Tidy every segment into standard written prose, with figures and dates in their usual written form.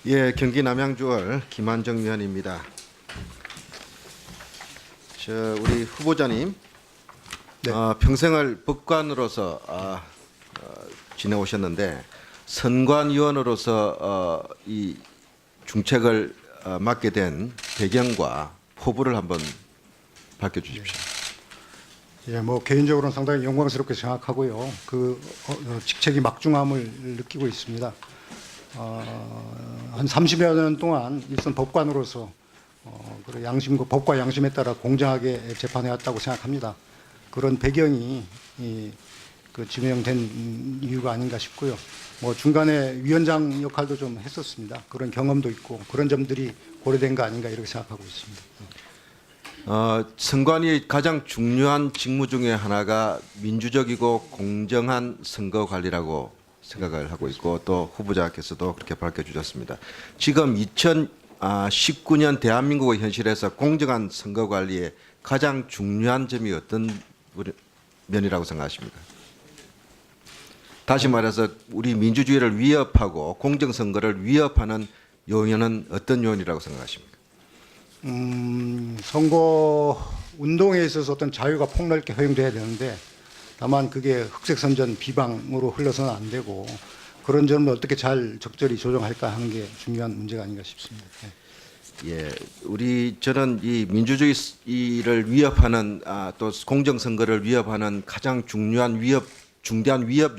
예, 경기 남양주을 김한정 위원입니다. 우리 후보자님, 네. 평생을 법관으로서 지내오셨는데 선관위원으로서 이 중책을 맡게 된 배경과 포부를 한번 밝혀주십시오. 예, 뭐 개인적으로는 상당히 영광스럽게 생각하고요. 직책이 막중함을 느끼고 있습니다. 한 30여 년 동안 일선 법관으로서 양심과 법과 양심에 따라 공정하게 재판해왔다고 생각합니다. 그런 배경이 지명된 이유가 아닌가 싶고요. 뭐 중간에 위원장 역할도 좀 했었습니다. 그런 경험도 있고 그런 점들이 고려된 거 아닌가 이렇게 생각하고 있습니다. 선관위의 가장 중요한 직무 중에 하나가 민주적이고 공정한 선거 관리라고 생각을 하고 있고 또 후보자께서도 그렇게 밝혀주셨습니다. 지금 2019년 대한민국의 현실에서 공정한 선거 관리의 가장 중요한 점이 어떤 면이라고 생각하십니까? 다시 말해서 우리 민주주의를 위협하고 공정선거를 위협하는 요인은 어떤 요인이라고 생각하십니까? 선거 운동에 있어서 어떤 자유가 폭넓게 허용돼야 되는데 다만 그게 흑색선전 비방으로 흘러서는 안 되고 그런 점을 어떻게 잘 적절히 조정할까 하는 게 중요한 문제가 아닌가 싶습니다. 예, 저는 이 민주주의를 위협하는 또 공정선거를 위협하는 가장 중대한 위협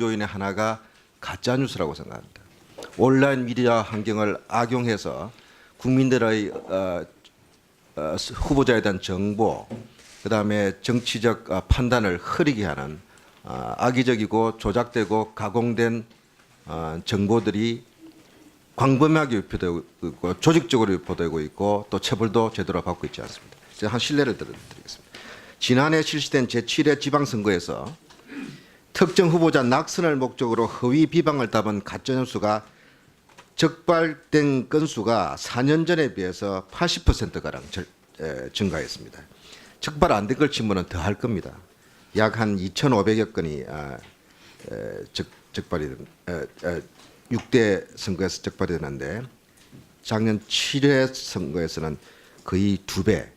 요인의 하나가 가짜 뉴스라고 생각합니다. 온라인 미디어 환경을 악용해서 국민들의 후보자에 대한 정보, 그다음에 정치적 판단을 흐리게 하는 악의적이고 조작되고 가공된 정보들이 광범위하게 유포되고 있고 조직적으로 유포되고 있고 또 처벌도 제대로 받고 있지 않습니다. 제가 한 실례를 들어드리겠습니다. 지난해 실시된 제7회 지방선거에서 특정 후보자 낙선을 목적으로 허위 비방을 담은 가짜뉴스가 적발된 건수가 4년 전에 비해서 80%가량 증가했습니다. 적발 안 된 걸 치면은 더 할 겁니다. 약 한 2,500여 건이 적발이 6대 선거에서 적발이 되는데 작년 7회 선거에서는 거의 2배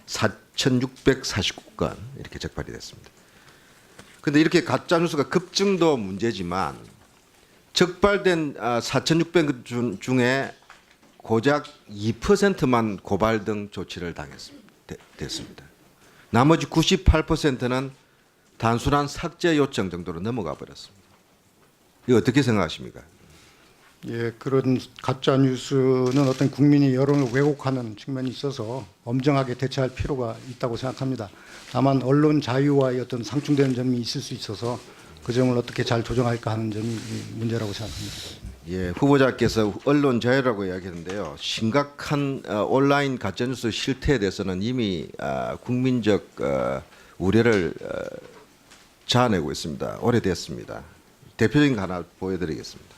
4,649건 이렇게 적발이 됐습니다. 그런데 이렇게 가짜 뉴스가 급증도 문제지만 적발된 4,600건 중에 고작 2%만 고발 등 조치를 됐습니다. 나머지 98%는 단순한 삭제 요청 정도로 넘어가 버렸습니다. 이거 어떻게 생각하십니까? 예, 그런 가짜 뉴스는 어떤 국민이 여론을 왜곡하는 측면이 있어서 엄정하게 대처할 필요가 있다고 생각합니다. 다만 언론 자유와의 어떤 상충되는 점이 있을 수 있어서 그 점을 어떻게 잘 조정할까 하는 점이 문제라고 생각합니다. 예, 후보자께서 언론 자유라고 이야기했는데요. 심각한 온라인 가짜뉴스 실태에 대해서는 이미 국민적 우려를 자아내고 있습니다. 오래됐습니다. 대표적인 거 하나 보여드리겠습니다.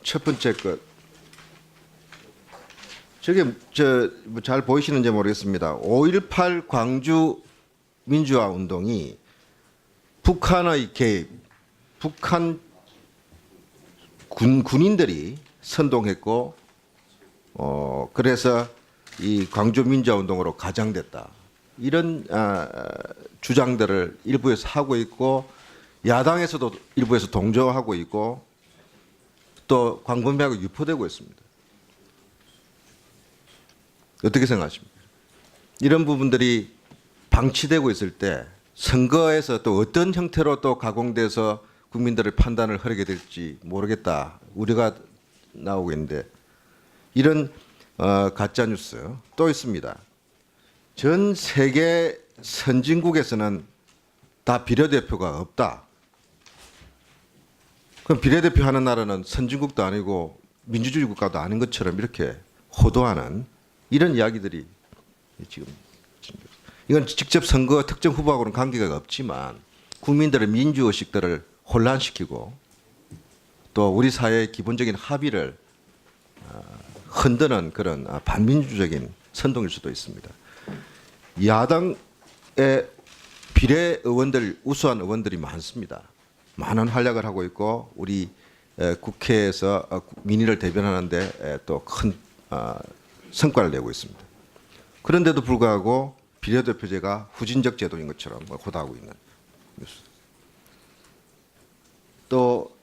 첫 번째 것. 저게 잘 보이시는지 모르겠습니다. 5.18 광주 민주화 운동이 북한의 개입, 북한 군인들이 선동했고, 그래서 이 광주 민주화 운동으로 가장됐다. 이런 주장들을 일부에서 하고 있고, 야당에서도 일부에서 동조하고 있고, 또 광범위하게 유포되고 있습니다. 어떻게 생각하십니까? 이런 부분들이 방치되고 있을 때 선거에서 또 어떤 형태로 또 가공돼서 국민들의 판단을 흐리게 될지 모르겠다 우려가 나오고 있는데 이런 가짜 뉴스 또 있습니다. 전 세계 선진국에서는 다 비례대표가 없다. 그럼 비례대표 하는 나라는 선진국도 아니고 민주주의 국가도 아닌 것처럼 이렇게 호도하는 이런 이야기들이 지금 이건 직접 선거 특정 후보하고는 관계가 없지만 국민들의 민주의식들을 혼란시키고 또 우리 사회의 기본적인 합의를 흔드는 그런 반민주적인 선동일 수도 있습니다. 야당의 비례 의원들, 우수한 의원들이 많습니다. 많은 활약을 하고 있고 우리 국회에서 민의를 대변하는데 또 큰 성과를 내고 있습니다. 그런데도 불구하고 비례대표제가 후진적 제도인 것처럼 호도하고 있는 뉴스. 또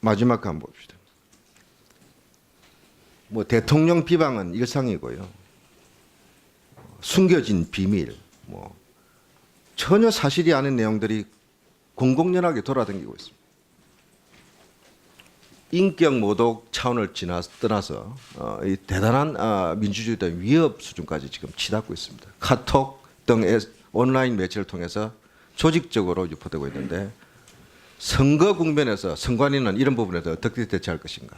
마지막 거 한번 봅시다. 뭐 대통령 비방은 일상이고요. 숨겨진 비밀, 뭐 전혀 사실이 아닌 내용들이 공공연하게 돌아다니고 있습니다. 인격 모독 차원을 떠나서 이 대단한 민주주의의 위협 수준까지 지금 치닫고 있습니다. 카톡 등 온라인 매체를 통해서 조직적으로 유포되고 있는데 선거 국면에서 선관위는 이런 부분에서 어떻게 대처할 것인가?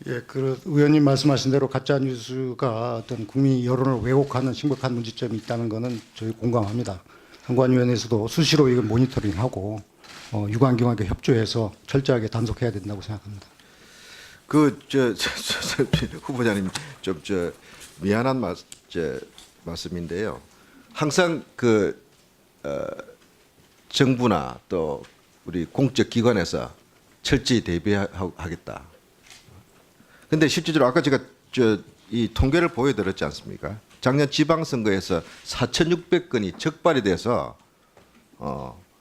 예, 그 의원님 말씀하신 대로 가짜 뉴스가 어떤 국민 여론을 왜곡하는 심각한 문제점이 있다는 것은 저희 공감합니다. 선관위원회에서도 수시로 이걸 모니터링하고 유관기관과 협조해서 철저하게 단속해야 된다고 생각합니다. 후보자님 좀 미안한 말씀인데요. 항상 정부나 또 우리 공적 기관에서 철저히 대비하겠다. 근데 실질적으로 아까 제가 이 통계를 보여드렸지 않습니까? 작년 지방선거에서 4,600건이 적발이 돼서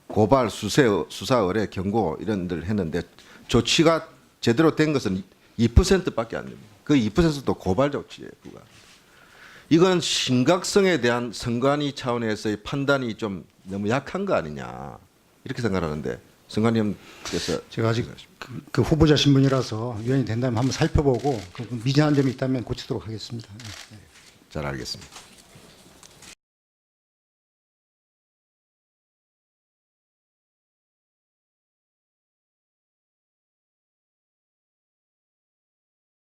고발, 수사 의뢰, 경고 이런 데를 했는데 조치가 제대로 된 것은 2%밖에 안 됩니다. 그 2%도 고발 조치에 불과합니다. 이건 심각성에 대한 선관위 차원에서의 판단이 좀 너무 약한 거 아니냐 이렇게 생각하는데 선관위님께서 제가 아직 그 후보자 신분이라서 위원이 된다면 한번 살펴보고 그 미진한 점이 있다면 고치도록 하겠습니다. 잘 알겠습니다.